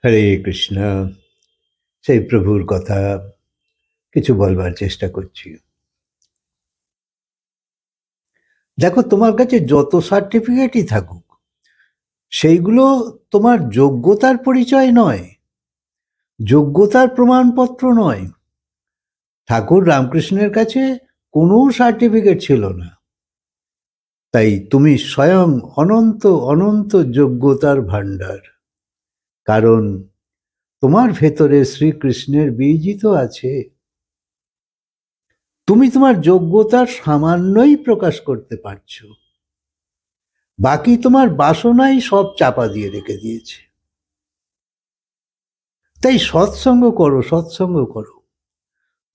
হরে কৃষ্ণ। সেই প্রভুর কথা কিছু বলবার চেষ্টা করছি। দেখো, তোমার কাছে যত সার্টিফিকেটই থাকুক, সেইগুলো তোমার যোগ্যতার পরিচয় নয়, যোগ্যতার প্রমাণপত্র নয়। ঠাকুর রামকৃষ্ণের কাছে কোনো সার্টিফিকেট ছিল না, তাই তুমি স্বয়ং অনন্ত অনন্ত যোগ্যতার ভাণ্ডার। কারণ তোমার ভেতরে শ্রীকৃষ্ণের বীজই তো আছে। তুমি তোমার যোগ্যতার সামান্যই প্রকাশ করতে পারছো, বাকি তোমার বাসনাই সব চাপা দিয়ে রেখে দিয়েছে। তাই সৎসঙ্গ করো, সৎসঙ্গ করো।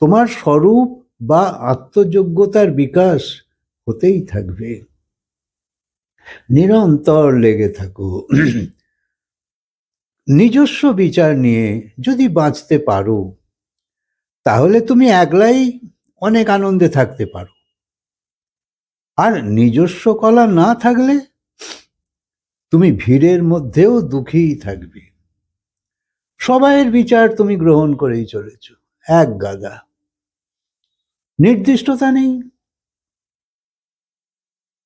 তোমার স্বরূপ বা আত্মযোগ্যতার বিকাশ হতেই থাকবে। নিরন্তর লেগে থাকো। নিজস্ব বিচার নিয়ে যদি বাঁচতে পারো, তাহলে তুমি একলাই অনেক আনন্দে থাকতে পারো। আর নিজস্ব কলা না থাকলে তুমি ভিড়ের মধ্যেও দুঃখীই থাকবে। সবাইয়ের বিচার তুমি গ্রহণ করেই চলেছ, এক গাদা। নির্দিষ্টতা নেই।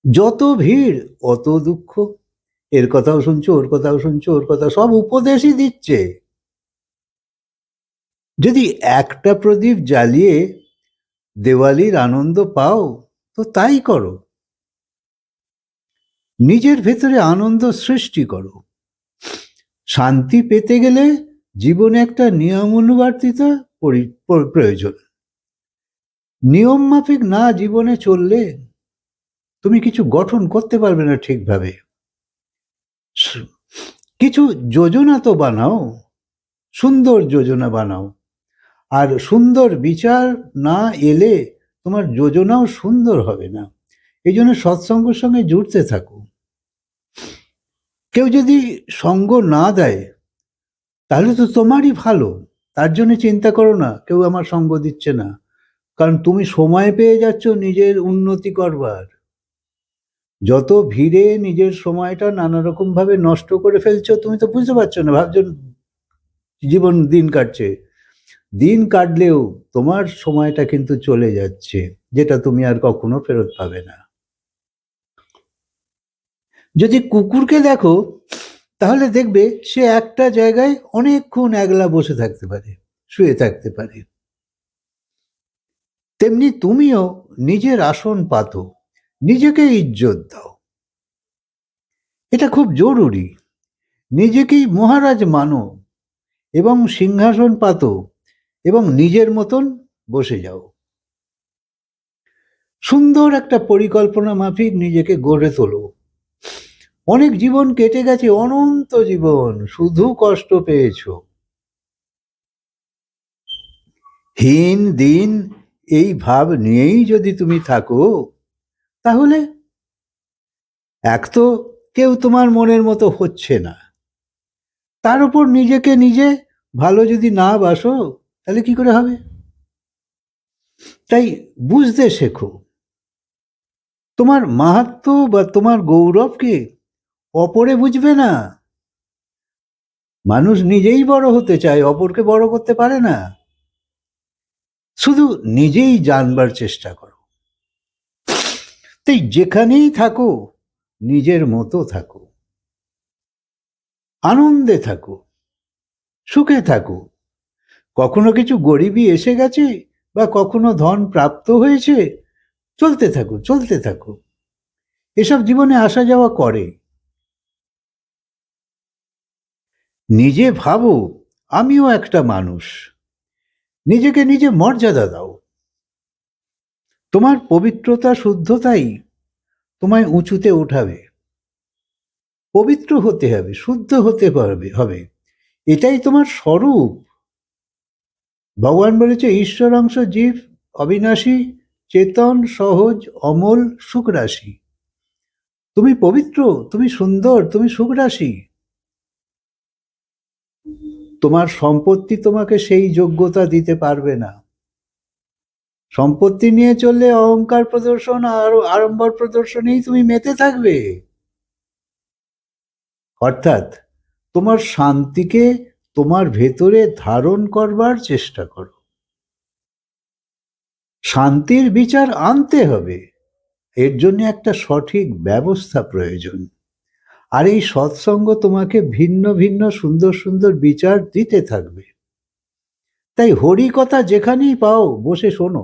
যত ভিড় অত দুঃখ। এর কথাও শুনছো, ওর কথাও শুনছো, ওর কথা সব উপদেশই দিচ্ছে। যদি একটা প্রদীপ জ্বালিয়ে দেওয়ালির আনন্দ পাও, তো তাই করো। নিজের ভেতরে আনন্দ সৃষ্টি করো। শান্তি পেতে গেলে জীবনে একটা নিয়মানুবর্তিতা প্রয়োজন। নিয়ম মাফিক না জীবনে চললে তুমি কিছু গঠন করতে পারবে না ঠিকভাবে। কিছু যোজনা তো বানাও, সুন্দর যোজনা বানাও। আর সুন্দর বিচার না এলে তোমার যোজনাও সুন্দর হবে না। এই জন্য সৎসঙ্গের সঙ্গে জুড়তে থাকো। কেউ যদি সঙ্গ না দেয়, তাহলে তো তোমারই ভালো। তার জন্য চিন্তা করো না কেউ আমার সঙ্গ দিচ্ছে না, কারণ তুমি সময় পেয়ে যাচ্ছ নিজের উন্নতি করবার। যত ভিড়ে নিজের সময়টা নানা রকম ভাবে নষ্ট করে ফেলছো, তুমি তো বুঝতে পারছো না, ভাবছো জীবন দিন কাটছে। দিন কাটলেও তোমার সময়টা কিন্তু চলে যাচ্ছে, যেটা তুমি আর কখনো ফেরত পাবে না। যদি কুকুরকে দেখো, তাহলে দেখবে সে একটা জায়গায় অনেকক্ষণ একলা বসে থাকতে পারে, শুয়ে থাকতে পারে। তেমনি তুমিও নিজের আসন পাতো, নিজেকে ইজ্জত দাও। এটা খুব জরুরি। নিজেকেই মহারাজ মানো এবং সিংহাসন পাতো এবং নিজের মতন বসে যাও। সুন্দর একটা পরিকল্পনা মাফিক নিজেকে গড়ে তোলো। অনেক জীবন কেটে গেছে, অনন্ত জীবন, শুধু কষ্ট পেয়েছো। হীন দিন এই ভাব নিয়েই যদি তুমি থাকো, তাহলে এক তো কেউ তোমার মনের মতো হচ্ছে না, তার উপর নিজেকে নিজে ভালো যদি না বাসো, তাহলে কি করে হবে? তাই বুঝতে শেখো, তোমার মাহাত্ম্য বা তোমার গৌরবকে অপরে বুঝবে না। মানুষ নিজেই বড় হতে চায়, অপরকে বড় করতে পারে না। শুধু নিজেই জানবার চেষ্টা করো। তাই যেখানেই থাকো নিজের মতো থাকো, আনন্দে থাকো, সুখে থাকো। কখনো কিছু গরিবী এসে গেছে বা কখনো ধন প্রাপ্ত হয়েছে, চলতে থাকো, চলতে থাকো। এসব জীবনে আসা যাওয়া করে। নিজে ভাবো আমিও একটা মানুষ। নিজেকে নিজে মর্যাদা দাও। তোমার পবিত্রতা, শুদ্ধতাই তোমায় উঁচুতে উঠাবে। পবিত্র হতে হবে, শুদ্ধ হতে হবে। এটাই তোমার স্বরূপ। ভগবান বলেছে ঈশ্বর অংশ জীব, অবিনাশী, চেতন, সহজ, অমল, সুখরাশি। তুমি পবিত্র, তুমি সুন্দর, তুমি সুখরাশি। তোমার সম্পত্তি তোমাকে সেই যোগ্যতা দিতে পারবে না। সম্পত্তি নিয়ে চললে অহংকার প্রদর্শন আর আড়ম্বর প্রদর্শনেই তুমি মেতে থাকবে। অর্থাৎ তোমার শান্তিকে তোমার ভেতরে ধারণ করবার চেষ্টা করো। শান্তির বিচার আনতে হবে, এর জন্য একটা সঠিক ব্যবস্থা প্রয়োজন। আর এই সৎসঙ্গ তোমাকে ভিন্ন ভিন্ন সুন্দর সুন্দর বিচার দিতে থাকবে। তাই হরি কথা যেখানেই পাও বসে শোনো,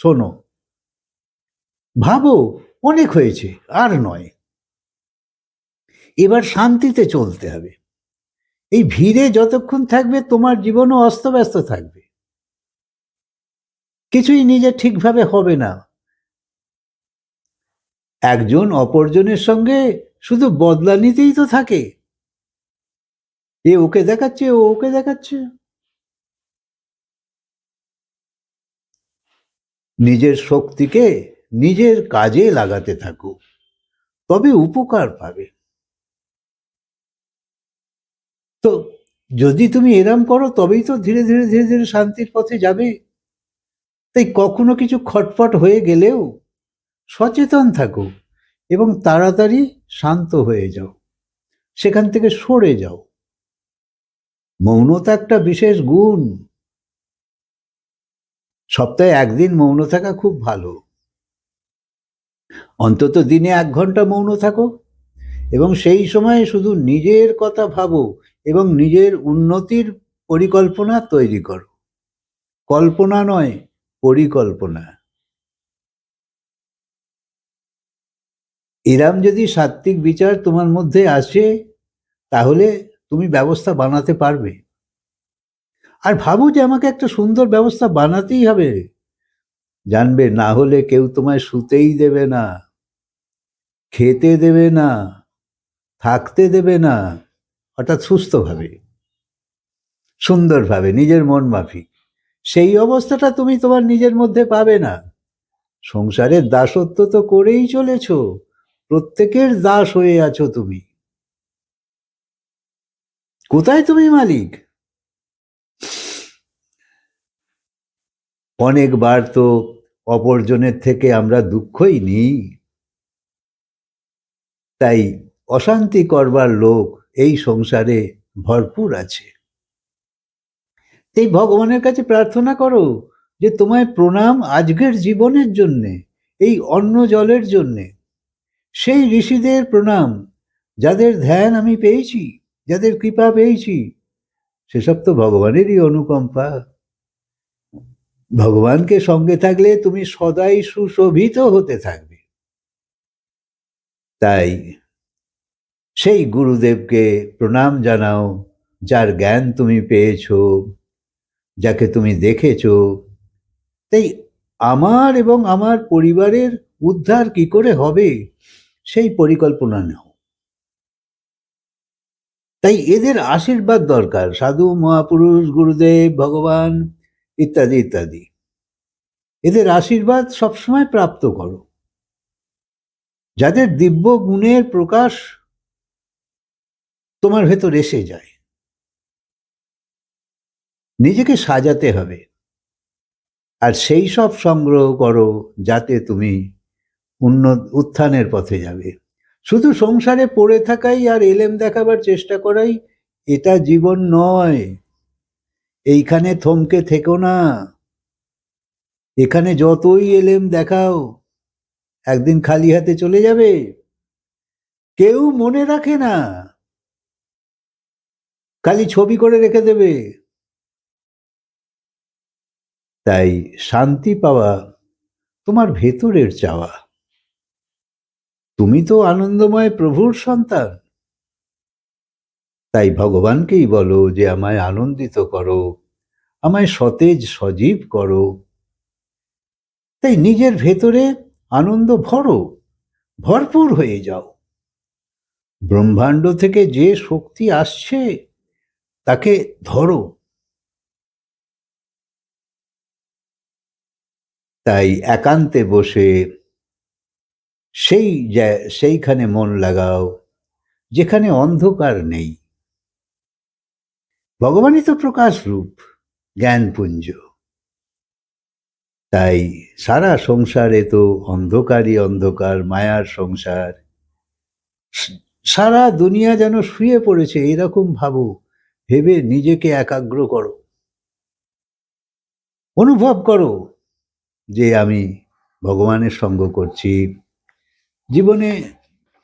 শোনো, ভাবো অনেক হয়েছে, আর নয়, এবার শান্তিতে চলতে হবে। এই ভিড়ে যতক্ষণ থাকবে তোমার জীবনও অস্তব্যস্ত থাকবে, কিছুই নিজে ঠিকভাবে হবে না। একজন অপরজনের সঙ্গে শুধু বদলা নিতেই তো থাকে, এ ওকে দেখাচ্ছে, ও ওকে দেখাচ্ছে। নিজের শক্তিকে নিজের কাজে লাগাতে থাকো, তবে উপকার পাবে। তো যদি তুমি এরম করো তবেই তো ধীরে ধীরে ধীরে ধীরে শান্তির পথে যাবে। তাই কখনো কিছু খটপট হয়ে গেলেও সচেতন থাকো এবং তাড়াতাড়ি শান্ত হয়ে যাও, সেখান থেকে সরে যাও। মৌনতা একটা বিশেষ গুণ। সপ্তাহে একদিন মৌন থাকা খুব ভালো। অন্তত দিনে 1 ঘন্টা মৌন থাকো এবং সেই সময়ে শুধু নিজের কথা ভাবো এবং নিজের উন্নতির পরিকল্পনা তৈরি করো। কল্পনা নয়, পরিকল্পনা। এরম যদি সাত্ত্বিক বিচার তোমার মধ্যে আসে তাহলে তুমি ব্যবস্থা বানাতে পারবে। আর ভাবো যে আমাকে একটা সুন্দর ব্যবস্থা বানাতেই হবে, জানবে না হলে কেউ তোমায় শুতেই দেবে না, খেতে দেবে না, থাকতে দেবে না, অর্থাৎ সুস্থভাবে, সুন্দরভাবে, নিজের মন মাফিক। সেই অবস্থাটা তুমি তোমার নিজের মধ্যে পাবে না। সংসারের দাসত্ব তো করেই চলেছ, প্রত্যেকের দাস হয়ে আছো তুমি। কোথায় তুমি মালিক? অনেকবার তো অপরজনের থেকে আমরা দুঃখই নিই। তাই অশান্তি করবার লোক এই সংসারে ভরপুর আছে। এই ভগবানের কাছে প্রার্থনা করো যে তোমায় প্রণাম আজকের জীবনের জন্যে, এই অন্ন জলের জন্যে। সেই ঋষিদের প্রণাম যাদের ধ্যান আমি পেয়েছি, যাদের কৃপা পেয়েছি, সেসব তো ভগবানেরই অনুকম্পা। ভগবানকে সঙ্গে থাকলে তুমি সদাই সুশোভিত হতে থাকবে। তাই সেই গুরুদেবকে প্রণাম জানাও যার জ্ঞান তুমি পেয়েছো, যাকে তুমি দেখেছো। তাই আমার এবং আমার পরিবারের উদ্ধার কি করে হবে সেই পরিকল্পনা নাও। তাই এদের আশীর্বাদ দরকার, সাধু মহাপুরুষ, গুরুদেব, ভগবান ইত্যাদি ইত্যাদি। এদের আশীর্বাদ সবসময় প্রাপ্ত করো, যাদের দিব্য গুণের প্রকাশ তোমার ভেতর এসে যায়। নিজেকে সাজাতে হবে, আর সেই সব সংগ্রহ করো যাতে তুমি উত্থানের পথে যাবে। শুধু সংসারে পড়ে থাকাই আর এলেম দেখাবার চেষ্টা করাই এটা জীবন নয়। এইখানে থমকে থেকো না। এখানে যতই এলেম দেখাও একদিন খালি হাতে চলে যাবে, কেউ মনে রাখে না, খালি ছবি করে রেখে দেবে। তাই শান্তি পাওয়া তোমার ভেতরের চাওয়া। তুমি তো আনন্দময় প্রভুর সন্তান। তাই ভগবানকেই বলো যে আমায় আনন্দিত করো, আমায় সতেজ সজীব করো। তাই নিজের ভেতরে আনন্দ ভরো, ভরপুর হয়ে যাও। ব্রহ্মাণ্ড থেকে যে শক্তি আসছে তাকে ধরো। তাই একান্তে বসে সেইখানে মন লাগাও যেখানে অন্ধকার নেই। ভগবানই তো প্রকাশ রূপ, জ্ঞানপুঞ্জ। তাই সারা সংসারে তো অন্ধকারই অন্ধকার, মায়ার সংসার। সারা দুনিয়া যেন শুয়ে পড়েছে এরকম ভাবো, ভেবে নিজেকে একাগ্র করো, অনুভব করো যে আমি ভগবানের সঙ্গ করছি। জীবনে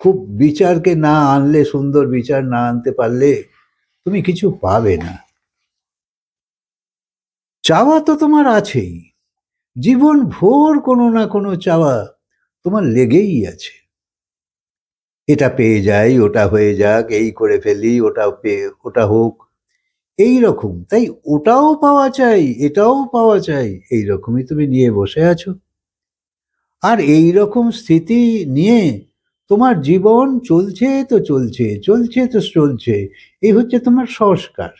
খুব বিচারকে না আনলে, সুন্দর বিচার না আনতে পারলে তুমি কিছু পাবে না। চাওয়া তো তোমার আছেই, জীবন ভোর কোনো না কোনো চাওয়া তোমার লেগেই আছে। এটা পেয়ে যাই, ওটা হয়ে যাক, এই করে ফেলি, ওটা পেয়ে ওটা হোক, এই রকম। তাই ওটাও পাওয়া চাই, এটাও পাওয়া চাই, এই রকমই তুমি নিয়ে বসে আছো। আর এই রকম স্থিতি নিয়ে তোমার জীবন চলছে তো চলছে, চলছে তো চলছে। এই হচ্ছে তোমার সংস্কার,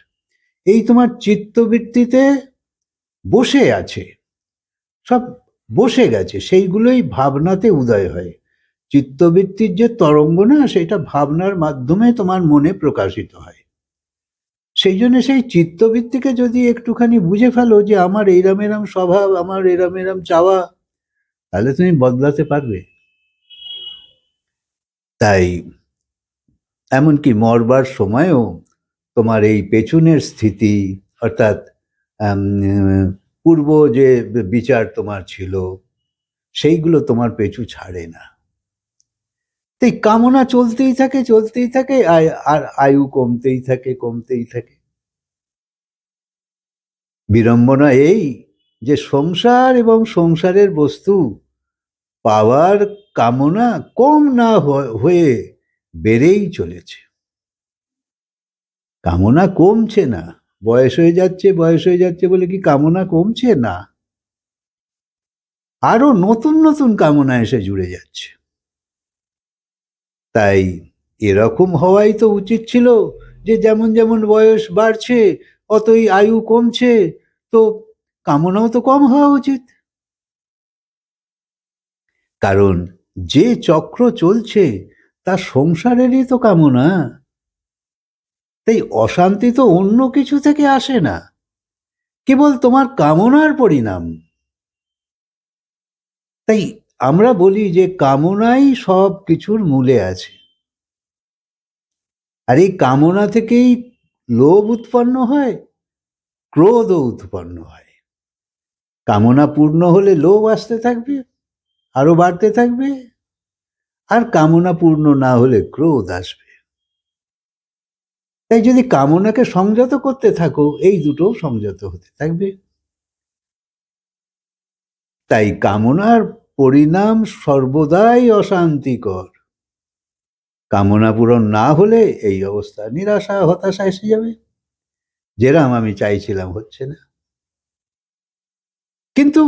এই তোমার চিত্তবৃত্তিতে বসে আছে, সব বসে গেছে, সেইগুলোই ভাবনাতে উদয় হয়। চিত্তবৃত্তির যে তরঙ্গ না, সেটা ভাবনার মাধ্যমে তোমার মনে প্রকাশিত হয়। সেই জন্য সেই চিত্তবৃত্তিকে যদি একটুখানি বুঝে ফেলো যে আমার এরম এরম স্বভাব, আমার এরম এরম চাওয়া, তাহলে তুমি বদলাতে পারবে। তাই এমনকি মরবার সময়ও তোমার এই পেছনের স্থিতি, অর্থাৎ পূর্ব যে বিচার তোমার ছিল, সেইগুলো তোমার পেছু ছাড়ে না। তাই কামনা চলতেই থাকে, চলতেই থাকে, আর আয়ু কমতেই থাকে, কমতেই থাকে। বিড়ম্বনা এই যে সংসার এবং সংসারের বস্তু পাওয়ার কামনা কম না হয়ে বেড়েই চলেছে। কামনা কমছে না, বয়স হয়ে যাচ্ছে, বয়স হয়ে যাচ্ছে বলে কি কামনা কমছে? না, আরো নতুন নতুন কামনা এসে জুড়ে যাচ্ছে। তাই এরকম হওয়াই তো উচিত ছিল যে যেমন যেমন বয়স বাড়ছে অতই আয়ু কমছে, তো কামনাও তো কম হওয়া উচিত। কারণ যে চক্র চলছে তা সংসারেরই তো কামনা। তাই অশান্তি তো অন্য কিছু থেকে আসে না, কেবল তোমার কামনার পরিণাম। তাই আমরা বলি যে কামনাই সব কিছুর মূলে আছে। আর এই কামনা থেকেই লোভ উৎপন্ন হয়, ক্রোধও উৎপন্ন হয়। কামনা পূর্ণ হলে লোভ আসতে থাকবে, আরো বাড়তে থাকবে, আর কামনা পূর্ণ না হলে ক্রোধ আসবে। তাই যদি কামনাকে সংযত করতে থাকো, এই দুটো সংযত হতে থাকবে। তাই কামনার পরিণাম সর্বদাই অশান্তিকর। কামনা পূরণ না হলে এই অবস্থা, নিরাশা, হতাশা এসে যাবে, যেরাম আমি চাইছিলাম হচ্ছে না। কিন্তু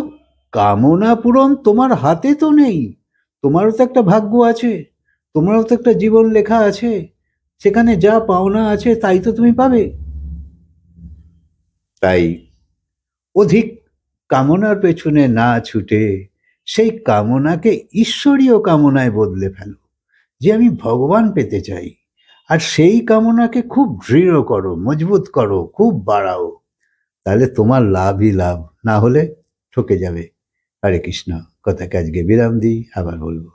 কামনা পূরণ তোমার হাতে তো নেই, তোমারও তো একটা ভাগ্য আছে, তোমারও তো একটা জীবন লেখা আছে, সেখানে যা পাওনা আছে তাই তো তুমি পাবে। তাই অধিক কামনার পেছনে না ছুটে সেই কামনাকে ঈশ্বরীয় কামনায় বদলে ফেলো, যে আমি ভগবান পেতে চাই। আর সেই কামনাকে খুব দৃঢ় করো, মজবুত করো, খুব বাড়াও, তাহলে তোমার লাভই লাভ, না হলে ঠকে যাবে। হরে কৃষ্ণ। কথাকে আজকে বিরাম দিই, আবার বলবো।